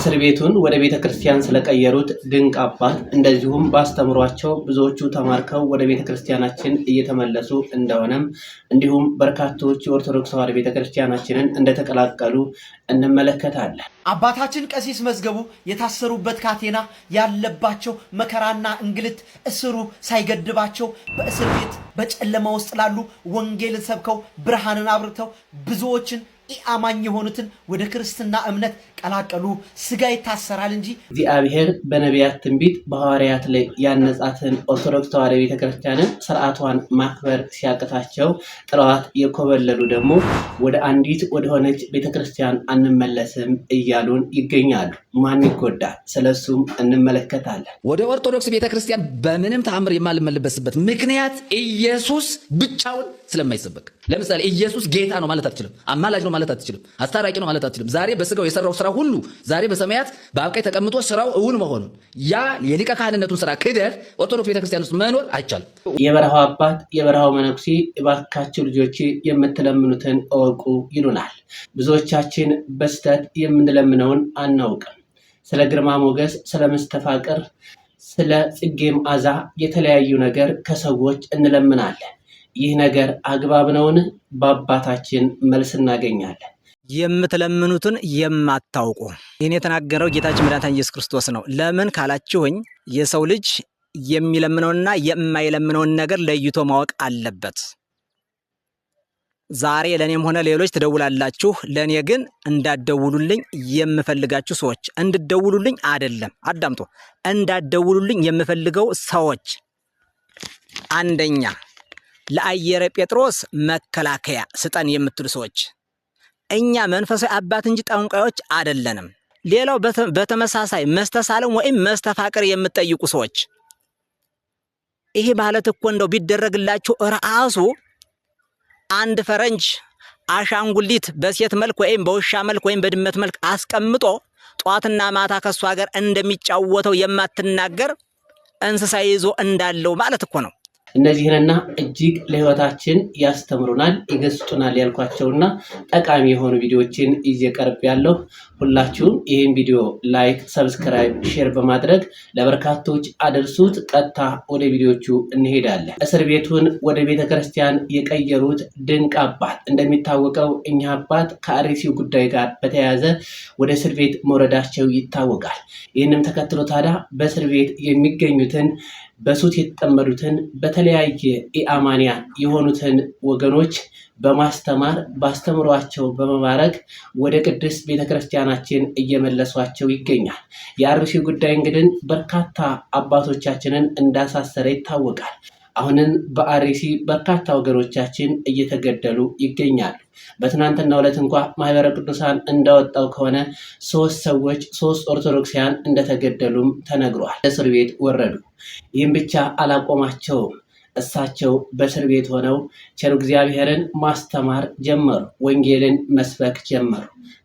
እስር ቤቱን ወደ ቤተ ክርስቲያን ስለቀየሩት ድንቅ አባት እንደዚሁም ባስተምሯቸው ብዙዎቹ ተማርከው ወደ ቤተ ክርስቲያናችን እየተመለሱ እንደሆነም እንዲሁም በርካቶች የኦርቶዶክስ ተዋሕዶ ቤተ ክርስቲያናችንን እንደተቀላቀሉ እንመለከታለን። አባታችን ቀሲስ መዝገቡ የታሰሩበት ካቴና ያለባቸው መከራና እንግልት እስሩ ሳይገድባቸው በእስር ቤት በጨለማ ውስጥ ላሉ ወንጌልን ሰብከው ብርሃንን አብርተው ብዙዎችን ኢአማኝ የሆኑትን ወደ ክርስትና እምነት ቀላቀሉ። ስጋ ይታሰራል እንጂ እግዚአብሔር በነቢያት ትንቢት በሐዋርያት ላይ ያነጻትን ኦርቶዶክስ ተዋሕዶ ቤተክርስቲያንን ስርዓቷን ማክበር ሲያቅታቸው ጥለዋት የኮበለሉ ደግሞ ወደ አንዲት ወደሆነች ቤተክርስቲያን አንመለስም እያሉን ይገኛሉ። ማን ይጎዳል? ስለሱም እንመለከታለን። ወደ ኦርቶዶክስ ቤተክርስቲያን በምንም ተአምር የማልመለስበት ምክንያት ኢየሱስ ብቻውን ስለማይሰበክ። ለምሳሌ ኢየሱስ ጌታ ነው ማለት አትችልም። አማላጅ ነው ማለት አትችልም። አስታራቂ ነው ማለት አትችልም። ዛሬ በስጋው የሰራው ስራ ሁሉ ዛሬ በሰማያት በአብ ቀኝ ተቀምጦ ስራው እውን መሆኑን ያ የሊቀ ካህንነቱን ስራ ክደህ ኦርቶዶክስ ቤተክርስቲያን ውስጥ መኖር አይቻልም። የበረሃው አባት የበረሃው መነኩሴ እባካችሁ ልጆቼ የምትለምኑትን እወቁ ይሉናል። ብዙዎቻችን በስተት የምንለምነውን አናውቅም። ስለ ግርማ ሞገስ፣ ስለ መስተፋቅር፣ ስለ ጽጌ መዓዛ የተለያዩ ነገር ከሰዎች እንለምናለን። ይህ ነገር አግባብ ነውን? በአባታችን መልስ እናገኛለን። የምትለምኑትን የማታውቁ ይህን የተናገረው ጌታችን መድኃኒታችን ኢየሱስ ክርስቶስ ነው። ለምን ካላችሁኝ የሰው ልጅ የሚለምነውንና የማይለምነውን ነገር ለይቶ ማወቅ አለበት። ዛሬ ለኔም ሆነ ሌሎች ትደውላላችሁ። ለኔ ግን እንዳትደውሉልኝ የምፈልጋችሁ ሰዎች እንድትደውሉልኝ አይደለም። አዳምጡ። እንዳትደውሉልኝ የምፈልገው ሰዎች አንደኛ ለአየረ ጴጥሮስ መከላከያ ስጠን የምትሉ ሰዎች፣ እኛ መንፈሳዊ አባት እንጂ ጠንቋዮች አይደለንም። ሌላው በተመሳሳይ መስተሳለም ወይም መስተፋቅር የምትጠይቁ ሰዎች፣ ይሄ ማለት እኮ እንደው ቢደረግላችሁ ራሱ አንድ ፈረንጅ አሻንጉሊት በሴት መልክ ወይም በውሻ መልክ ወይም በድመት መልክ አስቀምጦ ጧትና ማታ ከሷ ሀገር እንደሚጫወተው የማትናገር እንስሳ ይዞ እንዳለው ማለት እኮ ነው። እነዚህንና እጅግ ለህይወታችን ያስተምሩናል ይገስጡናል ያልኳቸውና ጠቃሚ የሆኑ ቪዲዮዎችን ይዤ ቀርብ ያለሁ። ሁላችሁም ይህን ቪዲዮ ላይክ፣ ሰብስክራይብ፣ ሼር በማድረግ ለበርካቶች አደርሱት። ቀጥታ ወደ ቪዲዮቹ እንሄዳለን። እስር ቤቱን ወደ ቤተክርስቲያን የቀየሩት ድንቅ አባት። እንደሚታወቀው እኛ አባት ከአርሲው ጉዳይ ጋር በተያያዘ ወደ እስር ቤት መውረዳቸው ይታወቃል። ይህንም ተከትሎ ታዲያ በእስር ቤት የሚገኙትን በሱት የተጠመዱትን በተለያየ ኢአማንያን የሆኑትን ወገኖች በማስተማር ባስተምሯቸው በመባረክ ወደ ቅድስት ቤተክርስቲያናችን እየመለሷቸው ይገኛል። የአርሲ ጉዳይ እንግዲህ በርካታ አባቶቻችንን እንዳሳሰረ ይታወቃል። አሁንም በአርሲ በርካታ ወገኖቻችን እየተገደሉ ይገኛሉ። በትናንትናው ዕለት እንኳ ማህበረ ቅዱሳን እንዳወጣው ከሆነ 3 ሰዎች 3 ኦርቶዶክሳውያን እንደተገደሉም ተነግሯል። እስር ቤት ወረዱ። ይህም ብቻ አላቆማቸውም። እሳቸው በእስር ቤት ሆነው ቸሩ እግዚአብሔርን ማስተማር ጀመሩ። ወንጌልን መስበክ ጀመሩ።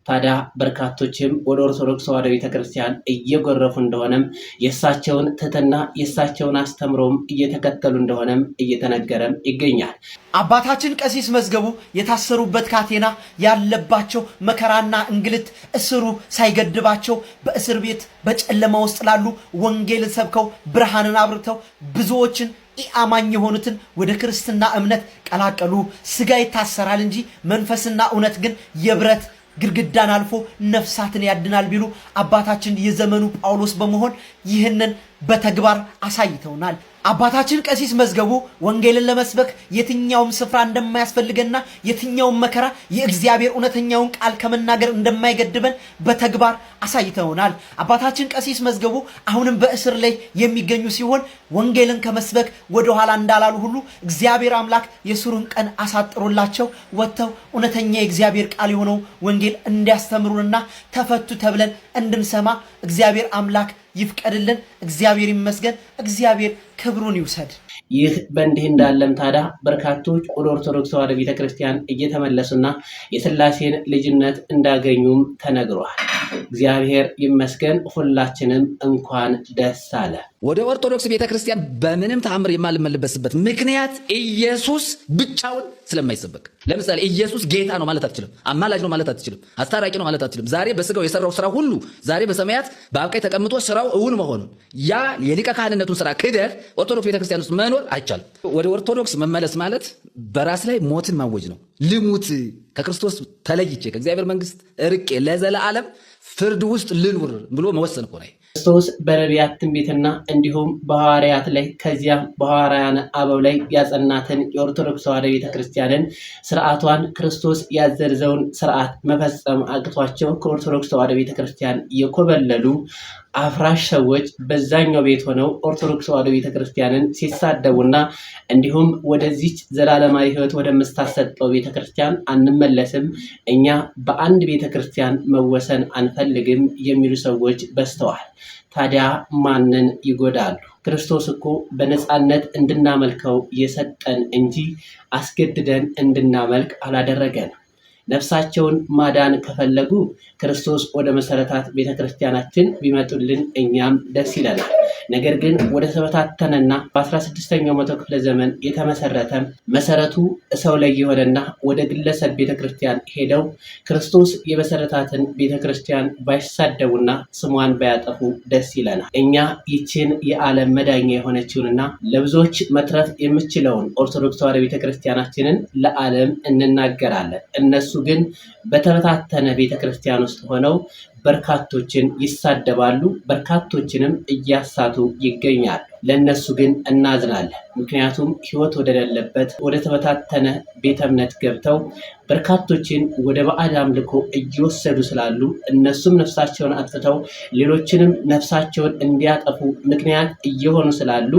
ታዲያ በርካቶችም ወደ ኦርቶዶክስ ተዋሕዶ ቤተክርስቲያን እየጎረፉ እንደሆነም የእሳቸውን ትሕትና የእሳቸውን አስተምሮም እየተከተሉ እንደሆነም እየተነገረም ይገኛል። አባታችን ቀሲስ መዝገቡ የታሰሩበት ካቴና ያለባቸው መከራና እንግልት እስሩ ሳይገድባቸው በእስር ቤት በጨለማ ውስጥ ላሉ ወንጌልን ሰብከው ብርሃንን አብርተው ብዙዎችን ኢአማኝ የሆኑትን ወደ ክርስትና እምነት ቀላቀሉ። ስጋ ይታሰራል እንጂ መንፈስና እውነት ግን የብረት ግድግዳን አልፎ ነፍሳትን ያድናል ቢሉ አባታችን የዘመኑ ጳውሎስ በመሆን ይህንን በተግባር አሳይተውናል። አባታችን ቀሲስ መዝገቡ ወንጌልን ለመስበክ የትኛውም ስፍራ እንደማያስፈልገና የትኛውም መከራ የእግዚአብሔር እውነተኛውን ቃል ከመናገር እንደማይገድበን በተግባር አሳይተውናል። አባታችን ቀሲስ መዝገቡ አሁንም በእስር ላይ የሚገኙ ሲሆን ወንጌልን ከመስበክ ወደኋላ እንዳላሉ ሁሉ እግዚአብሔር አምላክ የስሩን ቀን አሳጥሮላቸው ወጥተው እውነተኛ የእግዚአብሔር ቃል የሆነው ወንጌል እንዲያስተምሩንና ተፈቱ ተብለን እንድንሰማ እግዚአብሔር አምላክ ይፍቀድልን። እግዚአብሔር ይመስገን። እግዚአብሔር ክብሩን ይውሰድ። ይህ በእንዲህ እንዳለም ታዲያ በርካቶች ወደ ኦርቶዶክስ ተዋሕዶ ቤተክርስቲያን እየተመለሱና የሥላሴን ልጅነት እንዳገኙም ተነግሯል። እግዚአብሔር ይመስገን። ሁላችንም እንኳን ደስ አለ። ወደ ኦርቶዶክስ ቤተክርስቲያን በምንም ተአምር የማልመለስበት ምክንያት ኢየሱስ ብቻውን ስለማይሰበክ ለምሳሌ ኢየሱስ ጌታ ነው ማለት አትችልም። አማላጅ ነው ማለት አትችልም። አስታራቂ ነው ማለት አትችልም። ዛሬ በስጋው የሰራው ስራ ሁሉ ዛሬ በሰማያት በአብ ቀኝ ተቀምጦ ስራው እውን መሆኑን ያ የሊቀ ካህንነቱን ስራ ክደህ ኦርቶዶክስ ቤተክርስቲያን ውስጥ መኖር አይቻልም። ወደ ኦርቶዶክስ መመለስ ማለት በራስ ላይ ሞትን ማወጅ ነው። ልሙት ከክርስቶስ ተለይቼ ከእግዚአብሔር መንግስት ርቄ ለዘላለም ፍርድ ውስጥ ልኑር ብሎ መወሰን እኮ ነው። ክርስቶስ በነቢያት ትንቢትና እንዲሁም በሐዋርያት ላይ ከዚያም በሐዋርያን አበው ላይ ያጸናትን የኦርቶዶክስ ተዋሕዶ ቤተክርስቲያንን ስርዓቷን ክርስቶስ ያዘዘውን ስርዓት መፈጸም አቅቷቸው ከኦርቶዶክስ ተዋሕዶ ቤተክርስቲያን የኮበለሉ አፍራሽ ሰዎች በዛኛው ቤት ሆነው ኦርቶዶክስ ተዋሕዶ ቤተክርስቲያንን ሲሳደቡና እንዲሁም ወደዚች ዘላለማዊ ሕይወት ወደምታሰጠው ቤተክርስቲያን አንመለስም፣ እኛ በአንድ ቤተክርስቲያን መወሰን አንፈልግም የሚሉ ሰዎች በዝተዋል። ታዲያ ማንን ይጎዳሉ? ክርስቶስ እኮ በነፃነት እንድናመልከው የሰጠን እንጂ አስገድደን እንድናመልክ አላደረገን። ነፍሳቸውን ማዳን ከፈለጉ ክርስቶስ ወደ መሰረታት ቤተክርስቲያናችን ቢመጡልን እኛም ደስ ይለናል። ነገር ግን ወደ ተበታተነና በ16ኛው መቶ ክፍለ ዘመን የተመሰረተ መሰረቱ ሰው ላይ የሆነና ወደ ግለሰብ ቤተክርስቲያን ሄደው ክርስቶስ የመሰረታትን ቤተክርስቲያን ባይሳደቡና ስሟን ባያጠፉ ደስ ይለናል። እኛ ይችን የዓለም መዳኛ የሆነችውንና ለብዙዎች መትረፍ የምችለውን ኦርቶዶክስ ተዋሕዶ ቤተክርስቲያናችንን ለዓለም እንናገራለን። እነሱ ግን በተበታተነ ቤተክርስቲያን ውስጥ ሆነው በርካቶችን ይሳደባሉ፣ በርካቶችንም እያሳቱ ይገኛሉ። ለነሱ ግን እናዝናለን። ምክንያቱም ሕይወት ወደሌለበት ወደ ተበታተነ ቤተ እምነት ገብተው በርካቶችን ወደ ባዕድ አምልኮ እየወሰዱ ስላሉ እነሱም ነፍሳቸውን አጥፍተው ሌሎችንም ነፍሳቸውን እንዲያጠፉ ምክንያት እየሆኑ ስላሉ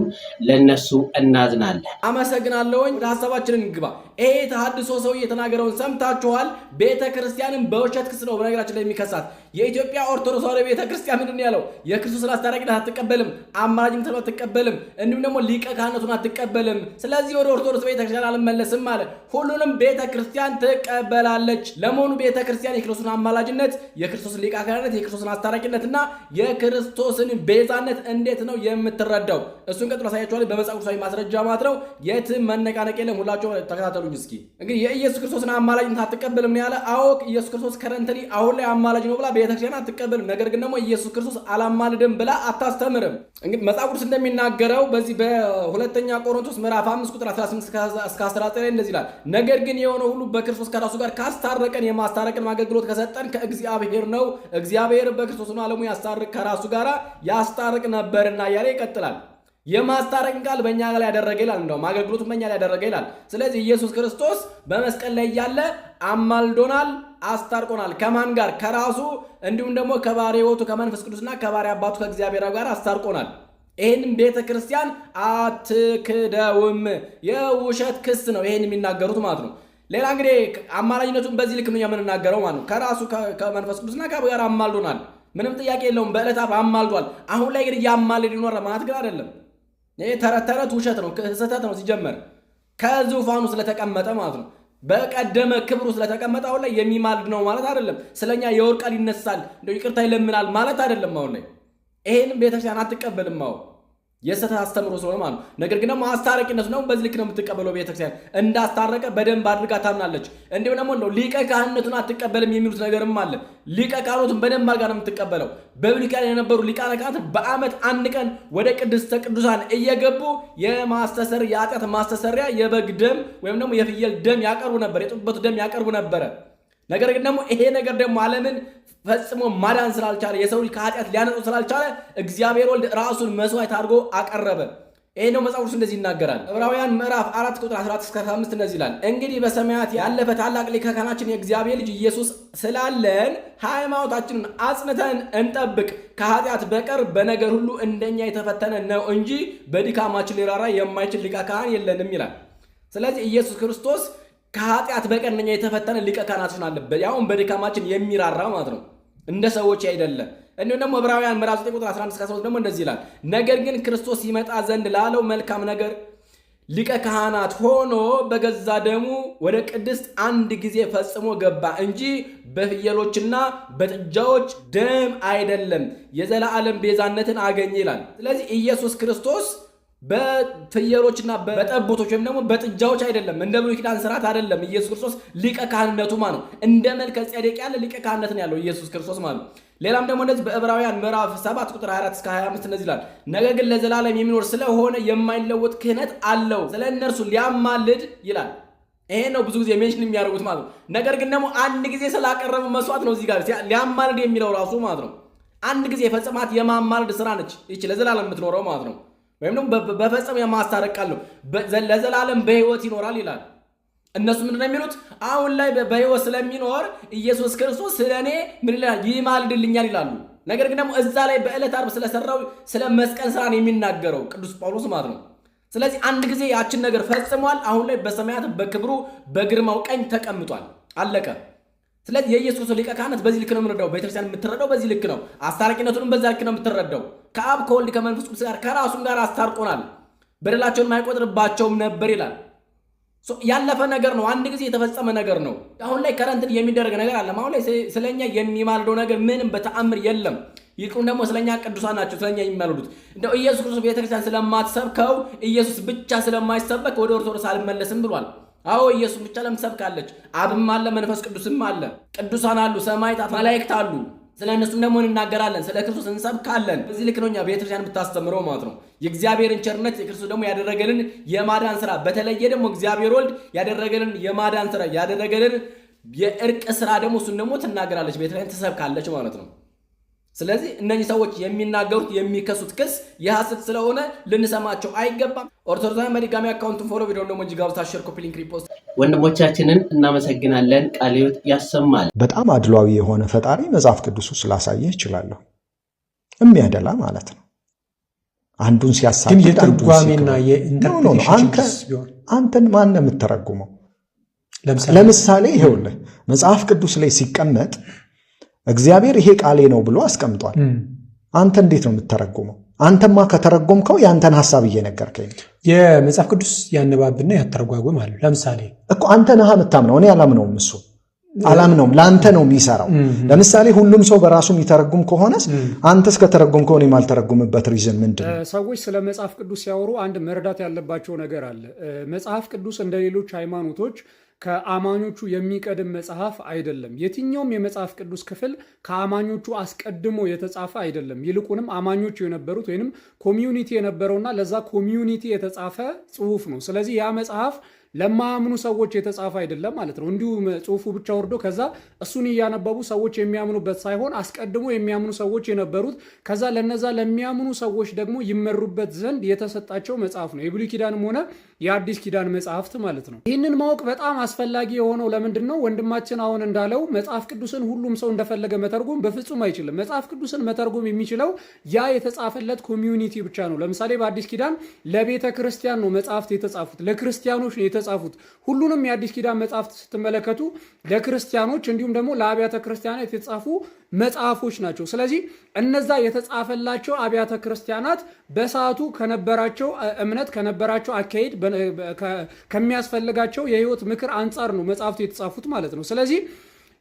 ለነሱ እናዝናለን። አመሰግናለሁኝ። ወደ ሀሳባችንን እንግባ። ይሄ ተሐድሶ ሰው የተናገረውን ሰምታችኋል። ቤተ ክርስቲያንን በውሸት ክስ ነው በነገራችን ላይ የሚከሳት። የኢትዮጵያ ኦርቶዶክስ ተዋሕዶ ቤተ ክርስቲያን ምንድን ነው ያለው? የክርስቶስን አስታራቂነት አትቀበልም፣ አማላጅም ተብሎ አትቀበልም፣ እንዲሁም ደግሞ ሊቀ ካህንነቱን አትቀበልም። ስለዚህ ወደ ኦርቶዶክስ ቤተ ክርስቲያን አልመለስም አለ። ሁሉንም ቤተ ክርስቲያን ትቀበላለች። ለመሆኑ ቤተ ክርስቲያን የክርስቶስን አማላጅነት፣ የክርስቶስን ሊቀ ካህንነት፣ የክርስቶስን አስታራቂነትና የክርስቶስን ቤዛነት እንዴት ነው የምትረዳው? እሱን ቀጥሎ አሳያችኋለሁ በመጽሐፍ ቅዱሳዊ ማስረጃ ማለት ነው። የትም መነቃነቅ የለም። ሁላችሁ ተከታተሉኝ እስኪ። እንግዲህ የኢየሱስ ክርስቶስን አማላጅነት አትቀበልም ነው ያለ። አዎ ኢየሱስ ክርስቶስ ከረንተሊ አሁን ላይ አማላጅ ነው ብላ ቤተክርስቲያን አትቀበልም። ነገር ግን ደግሞ ኢየሱስ ክርስቶስ አላማልድም ብላ አታስተምርም። እንግዲህ መጽሐፍ ቅዱስ እንደሚናገረው በዚህ በሁለተኛ ቆሮንቶስ ምዕራፍ 5 ቁጥር 18 እስከ 19 ላይ እንደዚህ ይላል። ነገር ግን የሆነ ሁሉ በክርስቶስ ከራሱ ጋር ካስታረቀን የማስታረቅን አገልግሎት ከሰጠን ከእግዚአብሔር ነው። እግዚአብሔር በክርስቶስ ነው ዓለሙ ያስታርቅ ከራሱ ጋር ያስታርቅ ነበርና ያለ ይቀጥላል። የማስታረቅን ቃል በእኛ ላይ ያደረገ ይላል። እንደውም አገልግሎቱን በእኛ ላይ ያደረገ ይላል። ስለዚህ ኢየሱስ ክርስቶስ በመስቀል ላይ እያለ አማልዶናል፣ አስታርቆናል። ከማን ጋር? ከራሱ እንዲሁም ደግሞ ከባሕርይ ሕይወቱ ከመንፈስ ቅዱስና ከባሕርይ አባቱ ከእግዚአብሔር ጋር አስታርቆናል። ይህንም ቤተ ክርስቲያን አትክደውም። የውሸት ክስ ነው ይህን የሚናገሩት ማለት ነው። ሌላ እንግዲህ አማላጅነቱን በዚህ ልክ ነው የምንናገረው ማለት ነው። ከራሱ ከመንፈስ ቅዱስና ከአብ ጋር አማልዶናል። ምንም ጥያቄ የለውም። በዕለተ ዓርብ አማልዷል። አሁን ላይ ግን እያማልድ ይኖር ማለት ግን አይደለም። ይሄ ተረት ውሸት ነው፣ ስህተት ነው። ሲጀመር ከዙፋኑ ስለተቀመጠ ማለት ነው፣ በቀደመ ክብሩ ስለተቀመጠ አሁን ላይ የሚማልድ ነው ማለት አይደለም። ስለኛ የወርቃል ይነሳል እንደው ይቅርታ ይለምናል ማለት አይደለም። አሁን ላይ ይሄንን ቤተክርስቲያን አትቀበልም። አሁን የሰተ አስተምሮ ስለሆነ ማለት ነው። ነገር ግን ደግሞ አስታራቂነት ነው። በዚህ ልክ ነው የምትቀበለው። ቤተክርስቲያን እንዳስታረቀ በደንብ አድርጋ ታምናለች። እንዲሁም ደግሞ ሊቀ ካህንነቱን አትቀበልም የሚሉት ነገርም አለ። ሊቀ ካህንነቱን በደንብ አድርጋ ነው የምትቀበለው። በብሉይ ኪዳን የነበሩ ሊቃነ ካህናት በዓመት አንድ ቀን ወደ ቅድስተ ቅዱሳን እየገቡ የኃጢአት ማስተሰሪያ የበግ ደም ወይም ደግሞ የፍየል ደም ያቀርቡ ነበር፣ የጠቦት ደም ያቀርቡ ነበረ። ነገር ግን ደግሞ ይሄ ነገር ደግሞ ዓለምን ፈጽሞ ማዳን ስላልቻለ የሰው ልጅ ከኃጢአት ሊያነጹ ስላልቻለ እግዚአብሔር ወልድ ራሱን መስዋዕት አድርጎ አቀረበ። ይሄ ነው መጽሐፍ ቅዱስ እንደዚህ ይናገራል። ዕብራውያን ምዕራፍ 4 ቁጥር 14 እስከ 15 እንደዚህ ይላል። እንግዲህ በሰማያት ያለፈ ታላቅ ሊቀ ካህናችን የእግዚአብሔር ልጅ ኢየሱስ ስላለን ሃይማኖታችንን አጽንተን እንጠብቅ። ከኃጢአት በቀር በነገር ሁሉ እንደኛ የተፈተነ ነው እንጂ በድካማችን ሊራራ የማይችል ሊቀ ካህን የለንም ይላል። ስለዚህ ኢየሱስ ክርስቶስ ከኃጢአት በቀር እንደኛ የተፈተነ ሊቀ ካህናችን አለበት። ያውም በድካማችን የሚራራ ማለት ነው፣ እንደ ሰዎች አይደለም። እንዲሁም ደግሞ ዕብራውያን ምዕራፍ 9 ቁጥር 11 እስከ 13 ደግሞ እንደዚህ ይላል። ነገር ግን ክርስቶስ ይመጣ ዘንድ ላለው መልካም ነገር ሊቀ ካህናት ሆኖ በገዛ ደሙ ወደ ቅድስት አንድ ጊዜ ፈጽሞ ገባ እንጂ በፍየሎችና በጥጃዎች ደም አይደለም፣ የዘላለም ቤዛነትን አገኘ ይላል። ስለዚህ ኢየሱስ ክርስቶስ በፍየሎችና በጠቦቶች ወይም ደግሞ በጥጃዎች አይደለም። እንደ ብሉይ ኪዳን ስርዓት አይደለም። ኢየሱስ ክርስቶስ ሊቀ ካህንነቱ ማለት ነው። እንደ መልከ ጼዴቅ ያለ ሊቀ ካህንነት ነው ያለው ኢየሱስ ክርስቶስ ማለት ነው። ሌላም ደግሞ እንደዚህ በዕብራውያን ምዕራፍ 7 ቁጥር 24 እስከ 25 እንደዚህ ይላል፣ ነገር ግን ለዘላለም የሚኖር ስለሆነ የማይለወጥ ክህነት አለው፣ ስለ እነርሱ ሊያማልድ ይላል። ይሄ ነው ብዙ ጊዜ ሜንሽን የሚያደርጉት ማለት ነው። ነገር ግን ደግሞ አንድ ጊዜ ስላቀረበ መስዋዕት ነው እዚህ ጋር ሊያማልድ የሚለው ራሱ ማለት ነው። አንድ ጊዜ የፈጸማት የማማልድ ስራ ነች ይቺ ለዘላለም የምትኖረው ማለት ነው። ወይም ደግሞ በፈጸም የማስታረቅ ቃል ነው። ለዘላለም በህይወት ይኖራል ይላል። እነሱ ምንድነው የሚሉት? አሁን ላይ በህይወት ስለሚኖር ኢየሱስ ክርስቶስ ስለኔ ምን ይላል? ይማልድልኛል ይላሉ። ነገር ግን ደግሞ እዛ ላይ በዕለት ዓርብ ስለሰራው ስለ መስቀል ስራ ነው የሚናገረው ቅዱስ ጳውሎስ ማለት ነው። ስለዚህ አንድ ጊዜ ያችን ነገር ፈጽሟል። አሁን ላይ በሰማያት በክብሩ በግርማው ቀኝ ተቀምጧል። አለቀ። ስለዚህ የኢየሱስ ሊቀ ካህናት በዚህ ልክ ነው የምንረዳው። ቤተክርስቲያን የምትረዳው በዚህ ልክ ነው። አስታራቂነቱንም በዛ ልክ ነው የምትረዳው። ከአብ ከወልድ ከመንፈስ ቅዱስ ጋር ከራሱም ጋር አስታርቆናል፣ በደላቸውን አይቆጥርባቸውም ነበር ይላል። ያለፈ ነገር ነው። አንድ ጊዜ የተፈጸመ ነገር ነው። አሁን ላይ ከረንትን የሚደረግ ነገር አለ። አሁን ላይ ስለኛ የሚማልደው ነገር ምንም በተአምር የለም። ይልቁን ደግሞ ስለኛ ቅዱሳን ናቸው ስለኛ የሚማልዱት። እንደው ኢየሱስ ክርስቶስ ቤተክርስቲያን ስለማትሰብከው ኢየሱስ ብቻ ስለማይሰበክ ወደ ኦርቶዶክስ አልመለስም ብሏል። አዎ ኢየሱስ ብቻ ለምሰብካለች። አብም አለ መንፈስ ቅዱስም አለ፣ ቅዱሳን አሉ፣ ሰማዕታት መላእክት አሉ። ስለ እነሱም ደግሞ እንናገራለን፣ ስለ ክርስቶስ እንሰብካለን። በዚህ ልክ ነው እኛ ቤተክርስቲያን የምታስተምረው ማለት ነው። የእግዚአብሔርን ቸርነት የክርስቶስ ደግሞ ያደረገልን የማዳን ስራ፣ በተለየ ደግሞ እግዚአብሔር ወልድ ያደረገልን የማዳን ስራ ያደረገልን የእርቅ ስራ ደግሞ እሱን ደግሞ ትናገራለች፣ ቤተክርስቲያን ትሰብካለች ማለት ነው። ስለዚህ እነዚህ ሰዎች የሚናገሩት የሚከሱት ክስ የሐሰት ስለሆነ ልንሰማቸው አይገባም። ኦርቶዶክሳውያን በድጋሚ አካውንቱን ፎሎ ቪዲዮ ደግሞ ጂጋብታ ሼር ኮፒ ሊንክ ሪፖስት። ወንድሞቻችንን እናመሰግናለን። ቃለ ሕይወት ያሰማል። በጣም አድሏዊ የሆነ ፈጣሪ መጽሐፍ ቅዱስ ውስጥ ላሳየ ይችላለሁ። የሚያደላ ማለት ነው። አንዱን ሲያሳድድ ግን የትርጓሜና የኢንተርፕሬቴሽን አንተን ማን ነው የምትተረጉመው? ለምሳሌ ይሄውልህ መጽሐፍ ቅዱስ ላይ ሲቀመጥ እግዚአብሔር ይሄ ቃሌ ነው ብሎ አስቀምጧል። አንተ እንዴት ነው የምትተረጉመው? አንተማ ከተረጎምከው ያንተን ሐሳብ እየነገርከኝ። የመጽሐፍ ቅዱስ ያነባብና ያተረጓጉም አለ። ለምሳሌ እኮ አንተ ነህ የምታምነው፣ እኔ አላምነውም። እሱ አላምነውም፣ ለአንተ ነው የሚሰራው። ለምሳሌ ሁሉም ሰው በራሱ የሚተረጉም ከሆነስ አንተስ ከተረጎምከው እኔ የማልተረጉምበት ሪዝን ምንድን ነው? ሰዎች ስለ መጽሐፍ ቅዱስ ሲያወሩ አንድ መረዳት ያለባቸው ነገር አለ። መጽሐፍ ቅዱስ እንደ ሌሎች ሃይማኖቶች ከአማኞቹ የሚቀድም መጽሐፍ አይደለም። የትኛውም የመጽሐፍ ቅዱስ ክፍል ከአማኞቹ አስቀድሞ የተጻፈ አይደለም። ይልቁንም አማኞቹ የነበሩት ወይንም ኮሚዩኒቲ የነበረውና ለዛ ኮሚዩኒቲ የተጻፈ ጽሑፍ ነው። ስለዚህ ያ መጽሐፍ ለማያምኑ ሰዎች የተጻፈ አይደለም ማለት ነው። እንዲሁ ጽሑፉ ብቻ ወርዶ ከዛ እሱን እያነበቡ ሰዎች የሚያምኑበት ሳይሆን አስቀድሞ የሚያምኑ ሰዎች የነበሩት ከዛ ለነዛ ለሚያምኑ ሰዎች ደግሞ ይመሩበት ዘንድ የተሰጣቸው መጽሐፍ ነው። የብሉይ ኪዳንም ሆነ የአዲስ ኪዳን መጽሐፍት ማለት ነው። ይህንን ማወቅ በጣም አስፈላጊ የሆነው ለምንድን ነው? ወንድማችን አሁን እንዳለው መጽሐፍ ቅዱስን ሁሉም ሰው እንደፈለገ መተርጎም በፍጹም አይችልም። መጽሐፍ ቅዱስን መተርጎም የሚችለው ያ የተጻፈለት ኮሚዩኒቲ ብቻ ነው። ለምሳሌ በአዲስ ኪዳን ለቤተ ክርስቲያን ነው መጽሐፍት የተጻፉት፣ ለክርስቲያኖች ነው የተጻፉት። ሁሉንም የአዲስ ኪዳን መጽሐፍት ስትመለከቱ ለክርስቲያኖች እንዲሁም ደግሞ ለአብያተ ክርስቲያናት የተጻፉ መጽሐፎች ናቸው። ስለዚህ እነዛ የተጻፈላቸው አብያተ ክርስቲያናት በሰዓቱ ከነበራቸው እምነት ከነበራቸው አካሄድ ከሚያስፈልጋቸው የህይወት ምክር አንጻር ነው መጽሐፍቱ የተጻፉት ማለት ነው። ስለዚህ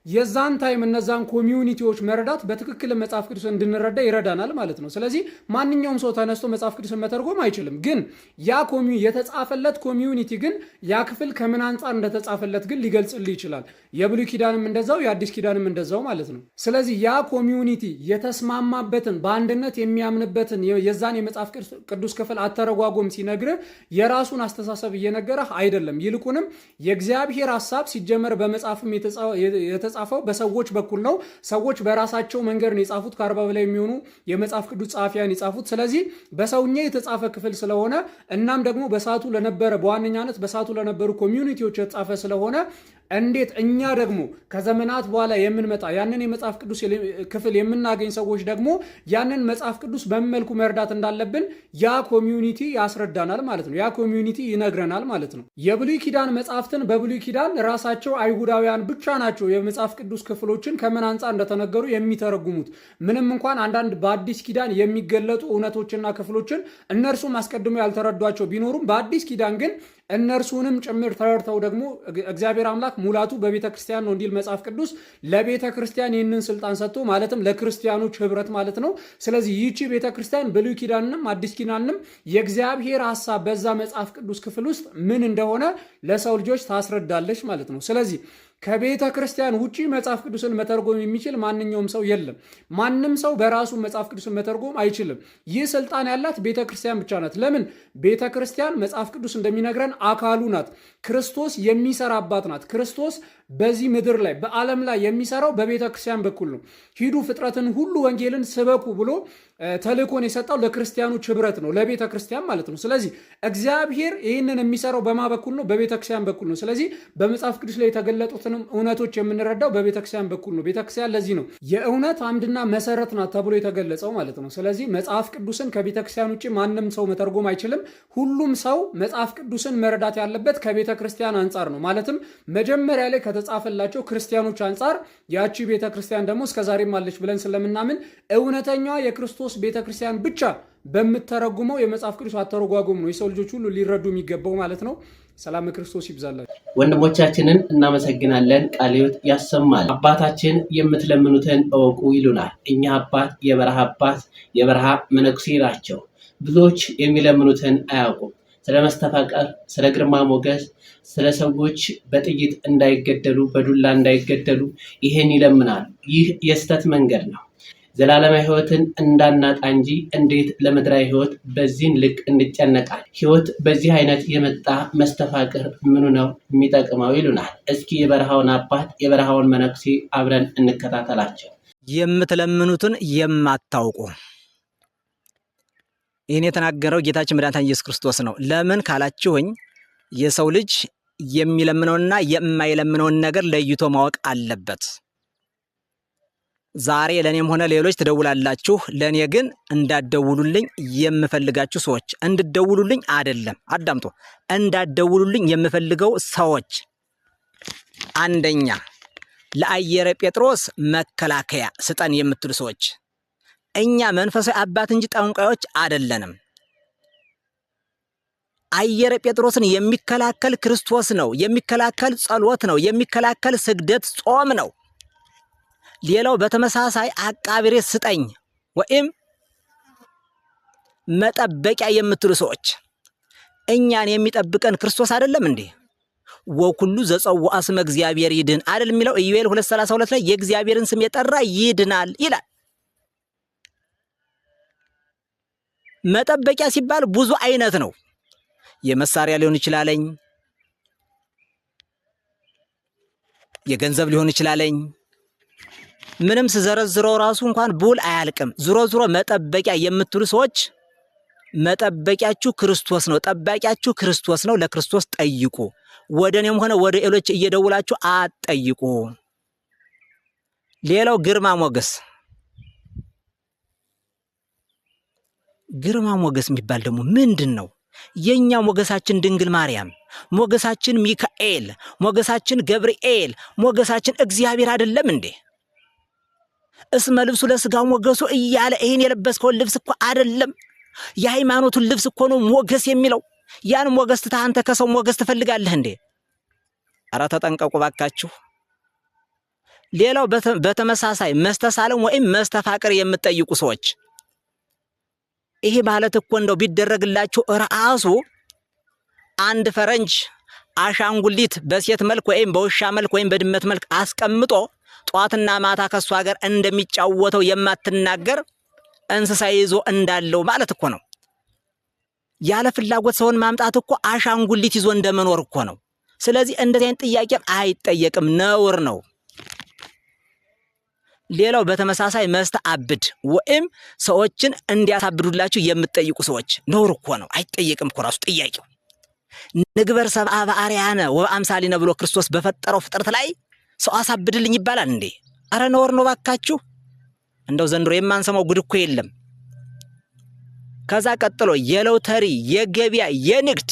የዛን ታይም እነዛን ኮሚዩኒቲዎች መረዳት በትክክል መጽሐፍ ቅዱስ እንድንረዳ ይረዳናል ማለት ነው። ስለዚህ ማንኛውም ሰው ተነስቶ መጽሐፍ ቅዱስን መተርጎም አይችልም። ግን ያ የተጻፈለት ኮሚዩኒቲ ግን ያ ክፍል ከምን አንጻር እንደተጻፈለት ግን ሊገልጽልህ ይችላል። የብሉይ ኪዳንም እንደዛው የአዲስ ኪዳንም እንደዛው ማለት ነው። ስለዚህ ያ ኮሚዩኒቲ የተስማማበትን በአንድነት የሚያምንበትን የዛን የመጽሐፍ ቅዱስ ክፍል አተረጓጎም ሲነግርህ የራሱን አስተሳሰብ እየነገረህ አይደለም። ይልቁንም የእግዚአብሔር ሐሳብ ሲጀመር በመጽሐፍም የተጻፈው በሰዎች በኩል ነው። ሰዎች በራሳቸው መንገድ ነው የጻፉት። ከ40 በላይ የሚሆኑ የመጽሐፍ ቅዱስ ጸሐፊያን የጻፉት። ስለዚህ በሰውኛ የተጻፈ ክፍል ስለሆነ እናም ደግሞ በሰዓቱ ለነበረ በዋነኛነት በሰዓቱ ለነበሩ ኮሚዩኒቲዎች የተጻፈ ስለሆነ እንዴት እኛ ደግሞ ከዘመናት በኋላ የምንመጣ ያንን የመጽሐፍ ቅዱስ ክፍል የምናገኝ ሰዎች ደግሞ ያንን መጽሐፍ ቅዱስ በመልኩ መርዳት እንዳለብን ያ ኮሚዩኒቲ ያስረዳናል ማለት ነው። ያ ኮሚዩኒቲ ይነግረናል ማለት ነው። የብሉይ ኪዳን መጽሐፍትን በብሉይ ኪዳን ራሳቸው አይሁዳውያን ብቻ ናቸው የመጽሐፍ ቅዱስ ክፍሎችን ከምን አንጻር እንደተነገሩ የሚተረጉሙት። ምንም እንኳን አንዳንድ በአዲስ ኪዳን የሚገለጡ እውነቶችና ክፍሎችን እነርሱም አስቀድሞ ያልተረዷቸው ቢኖሩም በአዲስ ኪዳን ግን እነርሱንም ጭምር ተረድተው ደግሞ እግዚአብሔር አምላክ ሙላቱ በቤተ ክርስቲያን ነው እንዲል መጽሐፍ ቅዱስ ለቤተ ክርስቲያን ይህንን ስልጣን ሰጥቶ ማለትም ለክርስቲያኖች ህብረት ማለት ነው። ስለዚህ ይቺ ቤተ ክርስቲያን ብሉይ ኪዳንንም አዲስ ኪዳንንም የእግዚአብሔር ሐሳብ በዛ መጽሐፍ ቅዱስ ክፍል ውስጥ ምን እንደሆነ ለሰው ልጆች ታስረዳለች ማለት ነው። ስለዚህ ከቤተ ክርስቲያን ውጪ መጽሐፍ ቅዱስን መተርጎም የሚችል ማንኛውም ሰው የለም። ማንም ሰው በራሱ መጽሐፍ ቅዱስን መተርጎም አይችልም። ይህ ስልጣን ያላት ቤተ ክርስቲያን ብቻ ናት። ለምን? ቤተ ክርስቲያን መጽሐፍ ቅዱስ እንደሚነግረን አካሉ ናት። ክርስቶስ የሚሰራባት ናት። ክርስቶስ በዚህ ምድር ላይ በዓለም ላይ የሚሰራው በቤተ ክርስቲያን በኩል ነው። ሂዱ ፍጥረትን ሁሉ ወንጌልን ስበኩ ብሎ ተልእኮን የሰጠው ለክርስቲያኖች ህብረት ነው፣ ለቤተ ክርስቲያን ማለት ነው። ስለዚህ እግዚአብሔር ይህንን የሚሰራው በማ በኩል ነው? በቤተ ክርስቲያን በኩል ነው። ስለዚህ በመጽሐፍ ቅዱስ ላይ የተገለጡትንም እውነቶች የምንረዳው በቤተ ክርስቲያን በኩል ነው። ቤተ ክርስቲያን ለዚህ ነው የእውነት አምድና መሰረት ናት ተብሎ የተገለጸው ማለት ነው። ስለዚህ መጽሐፍ ቅዱስን ከቤተ ክርስቲያን ውጭ ማንም ሰው መተርጎም አይችልም። ሁሉም ሰው መጽሐፍ ቅዱስን መረዳት ያለበት ከቤተ ክርስቲያን አንጻር ነው። ማለትም መጀመሪያ ላይ ከተጻፈላቸው ክርስቲያኖች አንጻር ያቺ ቤተ ክርስቲያን ደግሞ እስከዛሬም አለች ብለን ስለምናምን እውነተኛዋ የክርስቶስ ቤተ ክርስቲያን ብቻ በምተረጉመው የመጽሐፍ ቅዱስ አተረጓጎም ነው የሰው ልጆች ሁሉ ሊረዱ የሚገባው ማለት ነው። ሰላም ክርስቶስ ይብዛላችሁ። ወንድሞቻችንን እናመሰግናለን። ቃለ ሕይወት ያሰማል። አባታችን የምትለምኑትን እወቁ ይሉናል። እኛ አባት የበረሃ መነኩሴ ናቸው። ብዙዎች የሚለምኑትን አያውቁም። ስለ መስተፋቀር፣ ስለ ግርማ ሞገስ፣ ስለ ሰዎች በጥይት እንዳይገደሉ፣ በዱላ እንዳይገደሉ ይሄን ይለምናሉ። ይህ የስተት መንገድ ነው። ዘላለማዊ ሕይወትን እንዳናጣ እንጂ እንዴት ለምድራዊ ሕይወት በዚህን ልክ እንጨነቃል? ሕይወት በዚህ አይነት የመጣ መስተፋቅር ምኑ ነው የሚጠቅመው ይሉናል። እስኪ የበረሃውን አባት የበረሃውን መነኩሴ አብረን እንከታተላቸው። የምትለምኑትን የማታውቁ ይህን የተናገረው ጌታችን መድኃኒታችን ኢየሱስ ክርስቶስ ነው። ለምን ካላችሁኝ የሰው ልጅ የሚለምነውንና የማይለምነውን ነገር ለይቶ ማወቅ አለበት። ዛሬ ለኔም ሆነ ሌሎች ትደውላላችሁ። ለኔ ግን እንዳትደውሉልኝ የምፈልጋችሁ ሰዎች እንድትደውሉልኝ አይደለም። አዳምጡ። እንዳትደውሉልኝ የምፈልገው ሰዎች አንደኛ ለአየረ ጴጥሮስ መከላከያ ስጠን የምትሉ ሰዎች፣ እኛ መንፈሳዊ አባት እንጂ ጠንቋዮች አይደለንም። አየረ ጴጥሮስን የሚከላከል ክርስቶስ ነው። የሚከላከል ጸሎት ነው። የሚከላከል ስግደት፣ ጾም ነው። ሌላው በተመሳሳይ አቃቤ ስጠኝ ወይም መጠበቂያ የምትሉ ሰዎች እኛን የሚጠብቀን ክርስቶስ አይደለም እንዴ? ወኩሉ ዘጸውዐ ስመ እግዚአብሔር ይድን አይደል የሚለው ኢዩኤል 2:32 ላይ የእግዚአብሔርን ስም የጠራ ይድናል ይላል። መጠበቂያ ሲባል ብዙ አይነት ነው። የመሳሪያ ሊሆን ይችላልኝ፣ የገንዘብ ሊሆን ይችላልኝ። ምንም ስዘረዝረው ራሱ እንኳን ቡል አያልቅም። ዙሮ መጠበቂያ የምትሉ ሰዎች መጠበቂያችሁ ክርስቶስ ነው። ጠባቂያችሁ ክርስቶስ ነው። ለክርስቶስ ጠይቁ። ወደኔም ሆነ ወደ ሌሎች እየደውላችሁ አትጠይቁ። ሌላው ግርማ ሞገስ የሚባል ደግሞ ምንድን ነው? የኛ ሞገሳችን ድንግል ማርያም፣ ሞገሳችን ሚካኤል፣ ሞገሳችን ገብርኤል፣ ሞገሳችን እግዚአብሔር አይደለም እንዴ? እስመ ልብሱ ለስጋ ሞገሱ እያለ ይሄን የለበስከውን ልብስ እኮ አይደለም፣ የሃይማኖቱን ልብስ እኮ ነው ሞገስ የሚለው። ያን ሞገስ ትተህ አንተ ከሰው ሞገስ ትፈልጋለህ እንዴ? ኧረ ተጠንቀቁ ባካችሁ። ሌላው በተመሳሳይ መስተሳለም ወይም መስተፋቅር የምትጠይቁ ሰዎች ይሄ ማለት እኮ እንደው ቢደረግላችሁ ራሱ አንድ ፈረንጅ አሻንጉሊት በሴት መልክ ወይም በውሻ መልክ ወይም በድመት መልክ አስቀምጦ ጧትና ማታ ከሷ ጋር እንደሚጫወተው የማትናገር እንስሳ ይዞ እንዳለው ማለት እኮ ነው። ያለ ፍላጎት ሰውን ማምጣት እኮ አሻንጉሊት ይዞ እንደመኖር እኮ ነው። ስለዚህ እንደዚህ አይነት ጥያቄ አይጠየቅም፣ ነውር ነው። ሌላው በተመሳሳይ መስተአብድ ወይም ሰዎችን እንዲያሳብዱላችሁ የምትጠይቁ ሰዎች ነውር እኮ ነው፣ አይጠየቅም እኮ ራሱ ጥያቄው። ንግበር ሰብአ በአርአያነ ወበአምሳሊነ ብሎ ክርስቶስ በፈጠረው ፍጥረት ላይ ሰው አሳብድልኝ ይባላል እንዴ? አረ ነውር ነው ባካችሁ። እንደው ዘንድሮ የማንሰማው ጉድ እኮ የለም። ከዛ ቀጥሎ የሎተሪ፣ የገበያ፣ የንግድ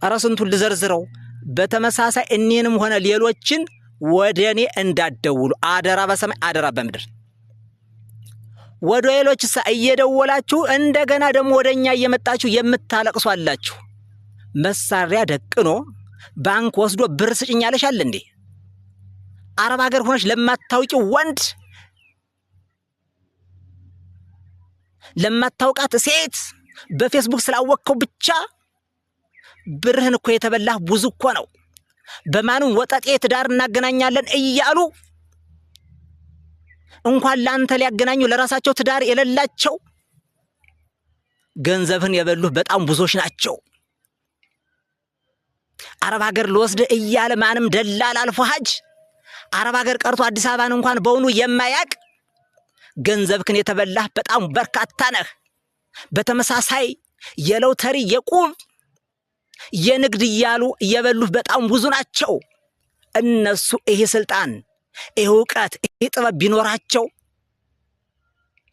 አረ ስንቱን ልዘርዝረው። በተመሳሳይ እኒህንም ሆነ ሌሎችን ወደኔ እንዳትደውሉ አደራ፣ በሰማይ አደራ በምድር። ወደ ሌሎችስ እየደወላችሁ እንደገና ደግሞ ወደኛ እየመጣችሁ የምታለቅሱ አላችሁ። መሳሪያ ደቅኖ ባንክ ወስዶ ብር ስጭኝ ያለሻል እንዴ? አረብ ሀገር ሆነሽ ለማታውቂው ወንድ ለማታውቃት ሴት በፌስቡክ ስላወቅከው ብቻ ብርህን እኮ የተበላህ ብዙ እኮ ነው። በማንም ወጣጤ ትዳር እናገናኛለን እያሉ እንኳን ላንተ ሊያገናኙ ለራሳቸው ትዳር የሌላቸው ገንዘብህን የበሉህ በጣም ብዙዎች ናቸው። አረብ ሀገር ልወስድ እያለ ማንም ደላል አልፎ ሀጅ አረብ ሀገር ቀርቶ አዲስ አበባን እንኳን በውኑ የማያቅ ገንዘብክን የተበላህ በጣም በርካታ ነህ። በተመሳሳይ የሎተሪ የቁብ የንግድ እያሉ የበሉህ በጣም ብዙ ናቸው። እነሱ ይሄ ስልጣን፣ ይሄ ዕውቀት፣ ይሄ ጥበብ ቢኖራቸው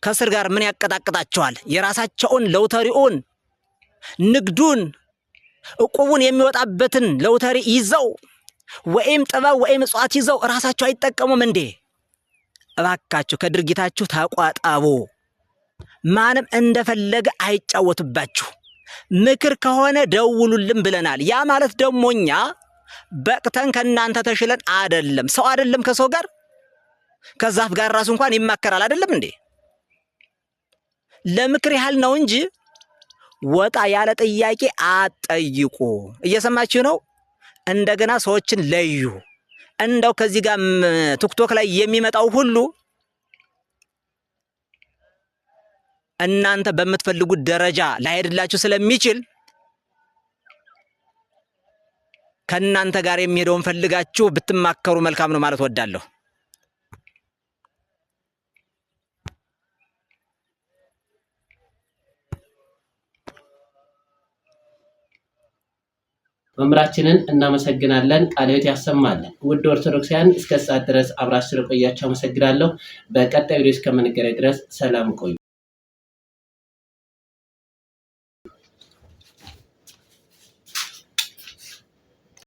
ከስር ጋር ምን ያቀጣቅጣቸዋል? የራሳቸውን ሎተሪውን፣ ንግዱን፣ ዕቁቡን የሚወጣበትን ሎተሪ ይዘው ወይም ጥበብ ወይም እጽዋት ይዘው ራሳቸው አይጠቀሙም እንዴ? እባካችሁ ከድርጊታችሁ ተቆጠቡ። ማንም እንደፈለገ አይጫወትባችሁ። ምክር ከሆነ ደውሉልን ብለናል። ያ ማለት ደግሞ እኛ በቅተን ከእናንተ ተሽለን አይደለም። ሰው አይደለም ከሰው ጋር ከዛፍ ጋር ራሱ እንኳን ይማከራል አይደለም እንዴ? ለምክር ያህል ነው እንጂ ወጣ ያለ ጥያቄ አጠይቁ። እየሰማችሁ ነው? እንደገና ሰዎችን ለዩ። እንደው ከዚህ ጋር ቲክቶክ ላይ የሚመጣው ሁሉ እናንተ በምትፈልጉት ደረጃ ላይሄድላችሁ ስለሚችል ከእናንተ ጋር የሚሄደውን ፈልጋችሁ ብትማከሩ መልካም ነው ማለት ወዳለሁ። መምህራችንን እናመሰግናለን። ቃለ ሕይወት ያሰማልን። ውድ ኦርቶዶክሳውያን እስከ ሰዓት ድረስ አብራችሁ ስለቆያችሁ አመሰግናለሁ። በቀጣይ ቪዲዮ እስከምንገናኝ ድረስ ሰላም ቆዩ።